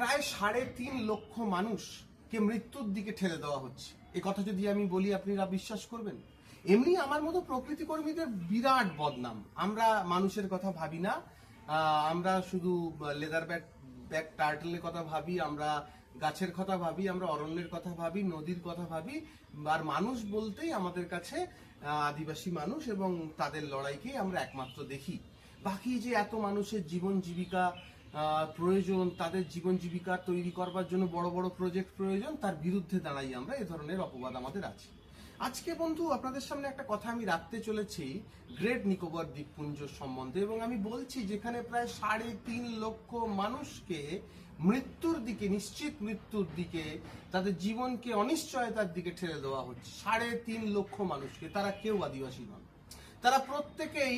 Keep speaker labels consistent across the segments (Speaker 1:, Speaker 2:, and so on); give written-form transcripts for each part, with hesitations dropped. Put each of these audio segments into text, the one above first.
Speaker 1: প্রায় 3.5 লক্ষ মানুষকে মৃত্যুর দিকে ঠেলে দেওয়া হচ্ছে। এই কথা যদি আমি বলি আপনারা বিশ্বাস করবেন? এমনি আমার মতো প্রকৃতি কর্মীদের বিরাট বদনাম। আমরা মানুষের কথা ভাবি না, আমরা শুধু লেদার ব্যাগ টার্টলের কথা ভাবি, আমরা গাছের কথা ভাবি, আমরা অরণ্যের কথা ভাবি, নদীর কথা ভাবি। আর মানুষ বলতেই আমাদের কাছে আদিবাসী মানুষ এবং তাদের লড়াইকেই আমরা একমাত্র দেখি। বাকি যে এত মানুষের জীবন জীবিকা প্রয়োজন, তাদের জীবন জীবিকা তৈরি করবার জন্য বড় বড় প্রজেক্ট প্রয়োজন, তার বিরুদ্ধে দাঁড়াই আমরা। এ ধরনের অপবাদ আমাদের আছে। আজকে বন্ধু আপনাদের সামনে একটা কথা আমি রাখতে চলেছি গ্রেট নিকোবর দ্বীপপুঞ্জ সম্বন্ধে, এবং আমি বলছি যেখানে প্রায় 3.5 লক্ষ মানুষকে মৃত্যুর দিকে, নিশ্চিত মৃত্যুর দিকে, তাদের জীবনকে অনিশ্চয়তার দিকে ঠেলে দেওয়া হচ্ছে। 3.5 লক্ষ মানুষকে, তারা কেউ আদিবাসী নন। তারা প্রত্যেকেই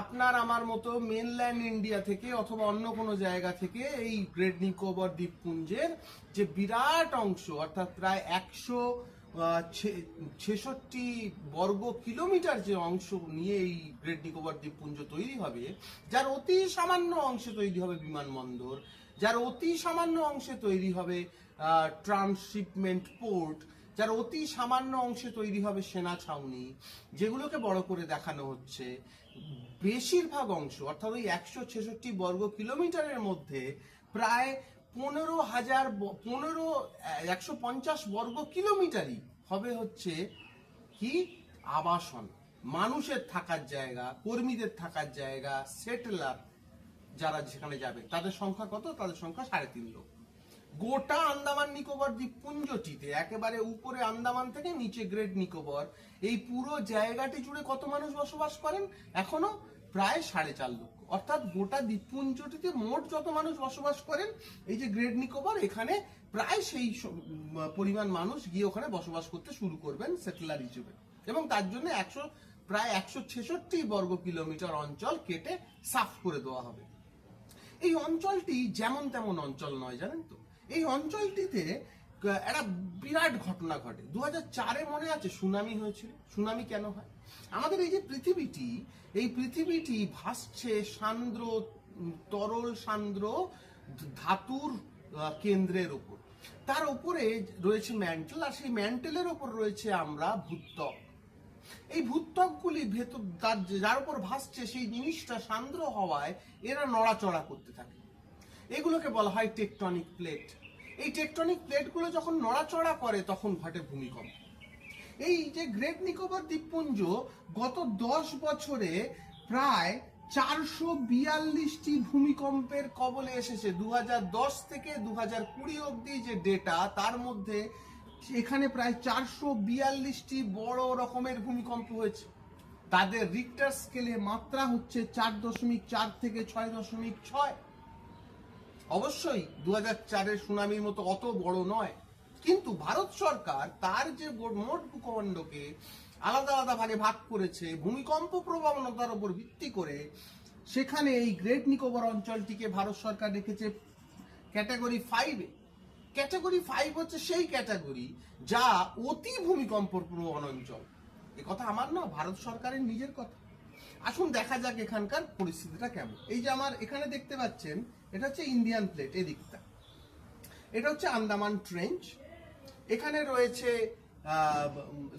Speaker 1: আপনার আমার মতো মেনল্যান্ড ইন্ডিয়া থেকে অথবা অন্য কোনো জায়গা থেকে এই গ্রেট নিকোবর দ্বীপপুঞ্জের যে বিরাট অংশ, অর্থাৎ প্রায় 166 বর্গ কিলোমিটার যে অংশ নিয়ে এই গ্রেট নিকোবর দ্বীপপুঞ্জ তৈরি হবে, যার অতি সামান্য অংশে তৈরি হবে বিমানবন্দর, যার অতি সামান্য অংশে তৈরি হবে ট্রান্সশিপমেন্ট পোর্ট, যার অতি সামান্য অংশে তৈরি হবে সেনা ছাউনি, যেগুলোকে বড় করে দেখানো হচ্ছে, বেশিরভাগ অংশ অর্থাৎ ওই 166 বর্গ কিলোমিটারের মধ্যে প্রায় 150 বর্গ কিলোমিটারই হবে হচ্ছে কি আবাসন, মানুষের থাকার জায়গা, কর্মীদের থাকার জায়গা, সেটেলার যারা যেখানে যাবে তাদের সংখ্যা কত? তাদের সংখ্যা 3.5 লক্ষ। গোটা আন্দামান নিকোবর দ্বীপপুঞ্জটিতে একেবারে উপরে আন্দামান থেকে নিচে গ্রেট নিকোবর, এই পুরো জায়গাটি জুড়ে কত মানুষ বসবাস করেন? এখনো প্রায় 4.5 লক্ষ। অর্থাৎ গোটা দ্বীপপুঞ্জটিতে মোট যত মানুষ বসবাস করেন, এই যে গ্রেট নিকোবর, এখানে প্রায় সেই পরিমাণ মানুষ গিয়ে ওখানে বসবাস করতে শুরু করবেন সেটেলার হিসেবে, এবং তার জন্য প্রায় 166 বর্গ কিলোমিটার অঞ্চল কেটে সাফ করে দেওয়া হবে। এই অঞ্চলটি যেমন তেমন অঞ্চল নয়, জানেন তো। এই অঞ্চলটিতে একটা বিরাট ঘটনা ঘটে। 2004-এ মনে আছে সুনামি হয়েছিল? সুনামি কেন হয়? আমাদের এই যে পৃথিবীটি, এই পৃথিবীটি ভাসছে সান্দ্র, তরল সান্দ্র ধাতুর কেন্দ্রের উপর। তার উপরে রয়েছে ম্যান্টেল, আর সেই ম্যান্টেলের উপর রয়েছে আমরা ভূত্বক। এই ভূত্বকগুলি ভেতর, যার উপর ভাসছে সেই জিনিসটা সান্দ্র হওয়ায় এরা নড়াচড়া করতে থাকে। এগুলোকে বলা হয় টেকটনিক প্লেট। এই টেকটনিক প্লেটগুলো যখন নড়াচড়া করে তখন ঘটে ভূমিকম্প। এই যে গ্রেট নিকোবর দ্বীপপুঞ্জ গত 10 বছরে প্রায় 442টি ভূমিকম্পের কবলে এসেছে। 2010 থেকে 2020 অবধি যে ডেটা, তার মধ্যে এখানে প্রায় 442টি বড় রকমের ভূমিকম্প হয়েছে। তাদের রিক্টার স্কেলে মাত্রা হচ্ছে 4.4 থেকে 6.6। অবশ্যই 2004-এর সুনামির মতো অত বড় নয়, কিন্তু ভারত সরকার তার যে মোট ভূখণ্ডকে আলাদা আলাদা ভাগে ভাগ করেছে ভূমিকম্প প্রবণতার উপর ভিত্তি করে, সেখানে এই গ্রেট নিকোবর অঞ্চলটিকে ভারত সরকার রেখেছে ক্যাটাগরি 5-এ। ক্যাটাগরি 5 হচ্ছে সেই ক্যাটাগরি যা অতি ভূমিকম্প প্রবণ অঞ্চল। এ কথা আমার না, ভারত সরকারের নিজের কথা। আসুন দেখা যাক এখানকার পরিস্থিতিটা কেমন। এই যে আমার এখানে দেখতে পাচ্ছেন, এটা হচ্ছে ইন্ডিয়ান প্লেট, এদিকটা এটা হচ্ছে আন্দামান ট্রেঞ্চ, এখানে রয়েছে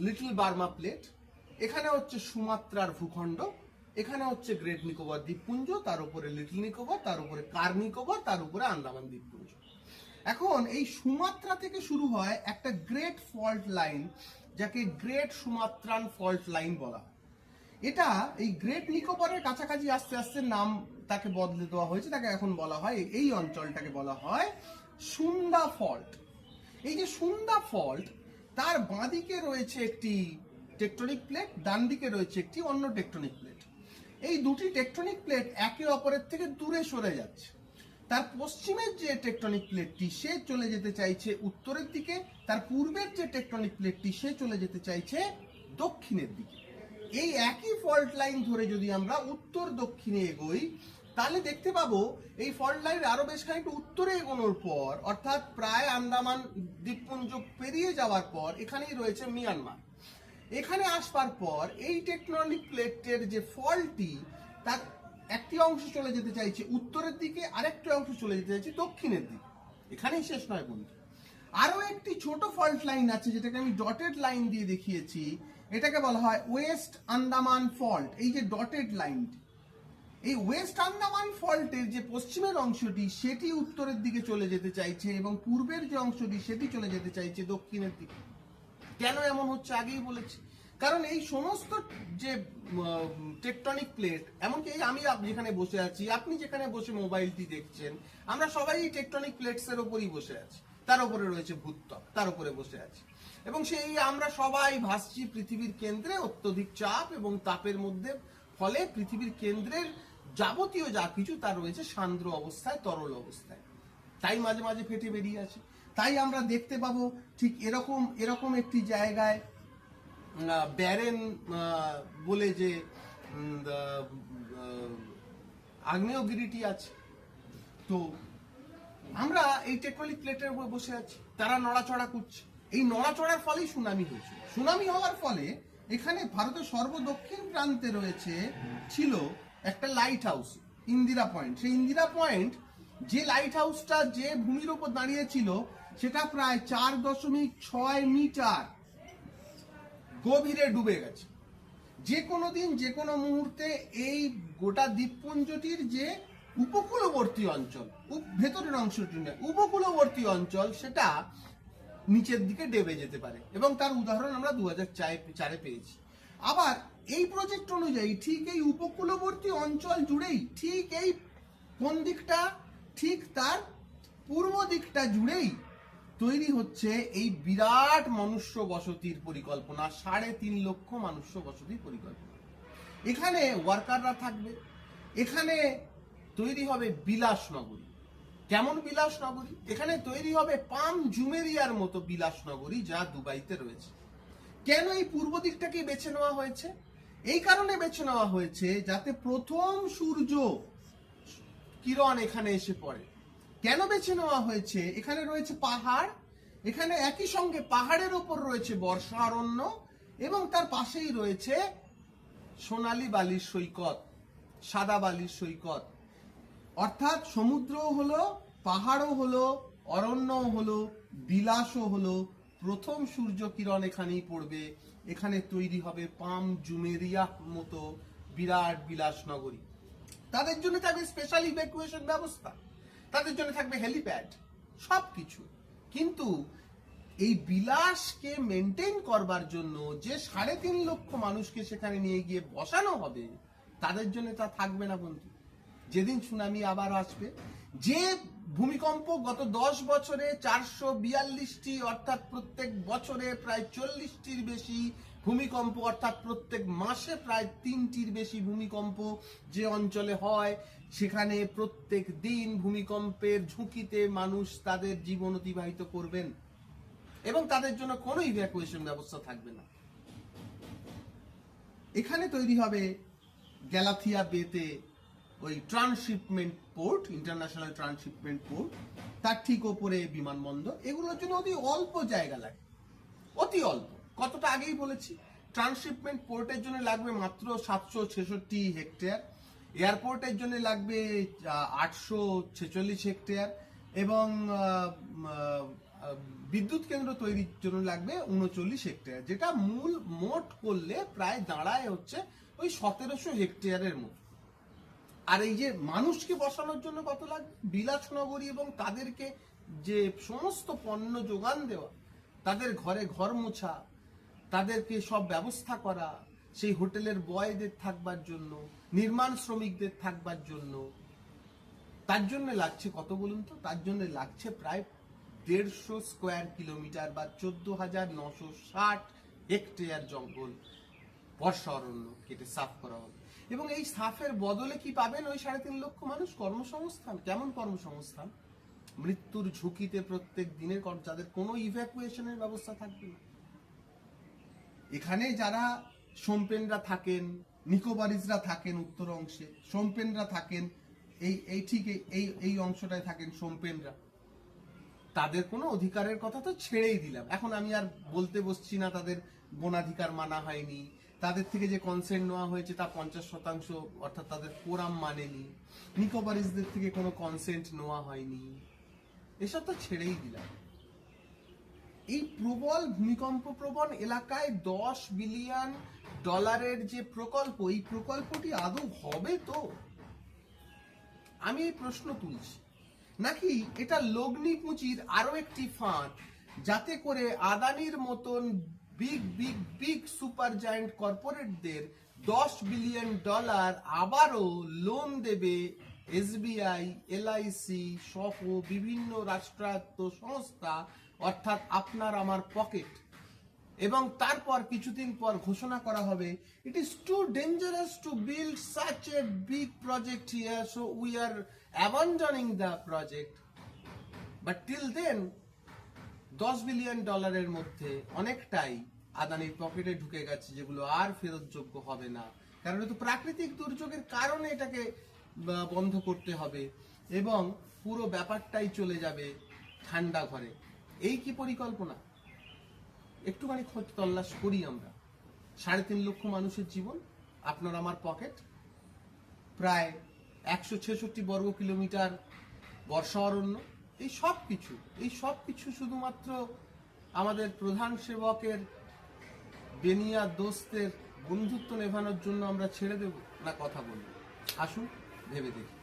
Speaker 1: লিটল বার্মা প্লেট, এখানে হচ্ছে সুমাত্রার ভূখণ্ড, এখানে হচ্ছে গ্রেট নিকোবর দ্বীপপুঞ্জ, তার উপরে লিটল নিকোবর, তার উপরে কার নিকোবর, তার উপরে আন্দামান দ্বীপপুঞ্জ। এখন এই সুমাত্রা থেকে শুরু হয় একটা গ্রেট ফল্ট লাইন, যাকে গ্রেট সুমাত্রান ফল্ট লাইন বলা হয়। এটা এই গ্রেট নিকোবরের কাছাকাছি আস্তে আস্তে নাম তাকে বদলে দেওয়া হয়েছে, তাকে এখন বলা হয়, এই অঞ্চলটাকে বলা হয় সুন্দা ফল্ট। এই যে সুন্দা ফল্ট, তার বাঁদিকে রয়েছে একটি টেকটনিক প্লেট, ডান দিকে রয়েছে একটি অন্য টেকটনিক প্লেট। এই দুটি টেকটনিক প্লেট একে অপরের থেকে দূরে সরে যাচ্ছে। তার পশ্চিমের যে টেকটনিক প্লেটটি, সে চলে যেতে চাইছে উত্তরের দিকে, তার পূর্বের যে টেকটনিক প্লেটটি, সে চলে যেতে চাইছে দক্ষিণের দিকে। এই একই ফল্ট লাইন ধরে যদি আমরা উত্তর দক্ষিণে এগোই, তাহলে দেখতে পাবো এই ফল্ট লাইন আরো বেশ খানিকটা উত্তরে এগোনোর পর, অর্থাৎ প্রায় আন্দামান দ্বীপপুঞ্জ পেরিয়ে যাওয়ার পর, এখানেই রয়েছে মিয়ানমার। এখানে আসবার পর এই টেকটনিক প্লেটের যে ফল্টটি, তার একটি অংশ চলে যেতে চাইছে উত্তরের দিকে, আরেকটি অংশ চলে যেতে চাইছে দক্ষিণের দিকে। এখানেই শেষ নয় বন্ধু, আরো একটি ছোট ফল্ট লাইন আছে যেটাকে আমি ডটেড লাইন দিয়ে দেখিয়েছি। এটাকে বলা হয় ওয়েস্ট আন্দামান ফল্ট। এই যে ডটেড লাইনটি, এই ওয়েস্ট আন্দামান ফল্টের যে পশ্চিমের অংশটি সেটি উত্তরের দিকে চলে যেতে চাইছে এবং পূর্বের যে অংশটি সেটি চলে যেতে চাইছে দক্ষিণের দিকে। কেন এমন হচ্ছে আগেই বলেছি, কারণ এই সমস্ত যে টেকটনিক প্লেট, এমনকি আমি যেখানে বসে আছি, আপনি যেখানে বসে মোবাইলটি দেখছেন, আমরা সবাই এই টেকটনিক প্লেটস এর উপরই বসে আছি। তার উপরে রয়েছে ভূত্বক, তার উপরে বসে আছি এবং সেই আমরা সবাই ভাসছি পৃথিবীর কেন্দ্রে অত্যধিক চাপ এবং তাপের মধ্যে। ফলে পৃথিবীর কেন্দ্রের যাবতীয় যা কিছু তার রয়েছে সান্দ্র অবস্থায়, তরল অবস্থায়, তাই মাঝে মাঝে ফেটে বেরিয়ে আসে। তাই আমরা দেখতে পাবো ঠিক এরকম একটি জায়গায় ব্যারেন বলে যে আগ্নেয়গিরিটি আছে। তো আমরা এই টেকটনিক প্লেটের উপর বসে আছি, তারা নড়াচড়া করছে। এই নড়াচড়ার ফলেই সুনামি হয়েছিল। সুনামি হওয়ার ফলে এখানে ভারতের সর্বদক্ষিণ প্রান্তে ছিল একটা লাইট হাউস, ইন্দিরা পয়েন্ট। সেই ইন্দিরা পয়েন্ট, যে লাইট হাউসটা যে ভূমির উপর দাঁড়িয়েছিল, সেটা প্রায় 4.6 মিটার গভীরে ডুবে গেছে। যে কোনো দিন, যে কোনো মুহূর্তে এই গোটা দ্বীপপুঞ্জটির যে উপকূলবর্তী অঞ্চল, ভেতরের অংশটি নয়, উপকূলবর্তী অঞ্চল, সেটা নিচের দিকে ডেবে যেতে পারে। এবং তার উদাহরণ আমরা 2004-এ পেয়েছি। আবার এই প্রজেক্ট অনুযায়ী ঠিক এই উপকূলবর্তী অঞ্চল জুড়েই, ঠিক এই কোন দিকটা, ঠিক তার পূর্ব দিকটা জুড়েই তৈরি হচ্ছে এই বিরাট মনুষ্য বসতির পরিকল্পনা, 3.5 লক্ষ মনুষ্য বসতির পরিকল্পনা। এখানে ওয়ার্কাররা থাকবে, এখানে তৈরি হবে বিলাস নগরী। কেমন বিলাস নগরী? এখানে তৈরি হবে পাম জুমেরিয়ার মতো বিলাস নগরী, যা দুবাইতে রয়েছে। কেন এই পূর্ব দিকটাকে বেছে নেওয়া হয়েছে? এই কারণে বেছে নেওয়া হয়েছে যাতে প্রথম সূর্য কিরণ এখানে এসে পড়ে। কেন বেছে নেওয়া হয়েছে? এখানে রয়েছে পাহাড়, এখানে একই সঙ্গে পাহাড়ের ওপর রয়েছে বর্ষা অরণ্য এবং তার পাশেই রয়েছে সোনালী বালির সৈকত, সাদা বালির সৈকত। অর্থাৎ সমুদ্রও হলো, পাহাড়ও হলো, অরণ্যও হলো, বিলাসও হলো। প্রথম সূর্য কিরণ এখানেই পড়বে, এখানে তৈরি হবে পাম জুমেরিয়া মতো বিরাট বিলাস নগরী। তাদের জন্য থাকবে স্পেশাল ইভ্যাকুয়েশন ব্যবস্থা, তাদের জন্য থাকবে হেলিপ্যাড, সবকিছু। কিন্তু এই বিলাসকে মেনটেন করবার জন্য যে 3.5 লক্ষ মানুষকে সেখানে নিয়ে গিয়ে বসানো হবে, তাদের জন্য তা থাকবে না বন্ধু। যেদিন সুনামি আবার আসবে, যে ভূমিকম্প গত 10 বছরে 442টি, অর্থাৎ প্রত্যেক বছরে প্রায় 40টির বেশি ভূমিকম্প, অর্থাৎ প্রত্যেক মাসে প্রায় 3টির বেশি ভূমিকম্প যে অঞ্চলে হয়, সেখানে প্রত্যেক দিন ভূমিকম্পের ঝুঁকিতে মানুষ তাদের জীবন অতিবাহিত করবেন এবং তাদের জন্য কোনো ইভ্যাকুয়েশন ব্যবস্থা থাকবে না। এখানে তৈরি হবে গ্যালাথিয়া বেতে ওই transshipment port, international transshipment port, তার ঠিক ওপরে বিমানবন্দর। এগুলোর জন্য অতি অল্প জায়গা লাগে, অতি অল্প। কতটা আগেই বলেছি, ট্রান্সশিপমেন্ট পোর্টের জন্য লাগবে মাত্র 766 হেক্টর, এয়ারপোর্টের জন্য লাগবে 846 হেক্টর এবং বিদ্যুৎ কেন্দ্র তৈরির জন্য লাগবে 39 হেক্টর, যেটা মূল মোট করলে প্রায় দাঁড়ায় হচ্ছে ওই 1700 হেক্টরের মতো। আর এই যে মানুষকে বসানোর জন্য কত লাগবে? বিলাস নগরী এবং তাদেরকে যে সমস্ত পণ্য যোগান দেওয়া, তাদের ঘরে ঘর মোছা, তাদেরকে সব ব্যবস্থা করা, সেই হোটেলের বয়দের থাকবার জন্য, নির্মাণ শ্রমিকদের থাকবার জন্য, তার জন্য লাগছে কত বলুন তো? তার জন্য লাগছে প্রায় 150 স্কোয়ার কিলোমিটার বা 14,960 হেক্টর জঙ্গল, বর্ষা অরণ্য কেটে সাফ করা হবে। এবং এই সাফের বদলে কি পাবেন ওই 3.5 লক্ষ মানুষ? কর্মসংস্থান। কেমন কর্মসংস্থান? মৃত্যুর ঝুঁকিতে প্রত্যেক দিনের, যাদের কোনো ইভ্যাকুয়েশনের ব্যবস্থা থাকবে না। এখানে যারা সোমপেনরা থাকেন, নিকোবারিজরা থাকেন উত্তর অংশে, সোমপেনরা থাকেন এই ঠিক এই অংশটায় থাকেন সোমপেনরা, তাদের কোনো অধিকারের কথা তো ছেড়েই দিলাম। এখন আমি আর বলতে বসছি না তাদের বনাধিকার মানা হয়নি, তাদের থেকে যে কনসেন্ট নেওয়া হয়েছে তা 50%, অর্থাৎ তাদের কোরাম মানেনি, নিকোবারিজদের থেকে কোনো কনসেন্ট নেওয়া হয়নি, এসব তো ছেড়েই দিলাম। এই প্রবল ভূমিকম্প প্রবণ এলাকায় $10 বিলিয়ন যে প্রকল্প, এই প্রকল্পটি আদৌ হবে তো? আমি এই প্রশ্ন তুলছি। নাকি এটা লগ্নি পুঁজির আরো একটি ফাঁদ, যাতে করে আদানির মতন big big big super giant কর্পোরেটদের $10 বিলিয়ন আবারও লোন দেবে SBI, LIC সহ বিভিন্ন রাষ্ট্রায়ত্ত সংস্থা, অর্থাৎ আপনার আমার পকেট। এবং তারপর কিছুদিন পর ঘোষণা করা হবে, it is too dangerous to build such a big project here, so we are abandoning the project. But till then $10 billion মধ্যে অনেকটাই আদানির পকেটে ঢুকে গেছে, যেগুলো আর ফেরতযোগ্য হবে না। কারণ এটা প্রাকৃতিক দুর্যোগের কারণে এটাকে বন্ধ করতে হবে, এবং পুরো ব্যাপারটাই চলে যাবে ঠান্ডা ঘরে। এই কি পরিকল্পনা? একটুখানি খোঁজ তল্লাশ করি আমরা। 3.5 লক্ষ মানুষের জীবন, আপনার আমার পকেট, প্রায় 166 বর্গ কিলোমিটার বর্ষা অরণ্য, এই সব কিছু শুধুমাত্র আমাদের প্রধান সেবকের বেনিয়া দোস্তের বন্ধুত্ব নেভানোর জন্য আমরা ছেড়ে দেব, না কথা বলবো? আসুন ভেবে দেখি।